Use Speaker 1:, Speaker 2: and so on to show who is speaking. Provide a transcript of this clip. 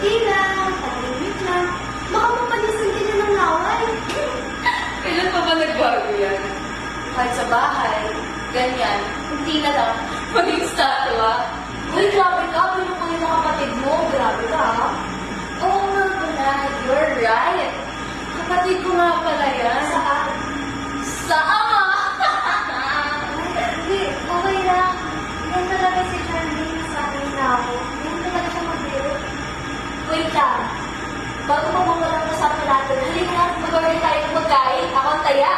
Speaker 1: konti lang, tahimik lang. Baka mapalisan ka na ng laway.
Speaker 2: Kailan pa ba nagbago yan? Kahit sa bahay, ganyan, hindi na lang maging statua.
Speaker 1: Uy, grabe ka. Pinupo yung kapatid mo. Grabe ka, ha?
Speaker 2: Oo nga pala, you're right. Kapatid ko nga pala yan.
Speaker 1: Saan?
Speaker 2: Sa ama!
Speaker 1: Hindi, okay lang. Yan talaga si Charlene sa akin na ako. Yan talaga siya mag-biro. Wait lang. Bago mo mga walang usapan natin, halika nga, mag-order tayo ng pagkain. Ako ang taya.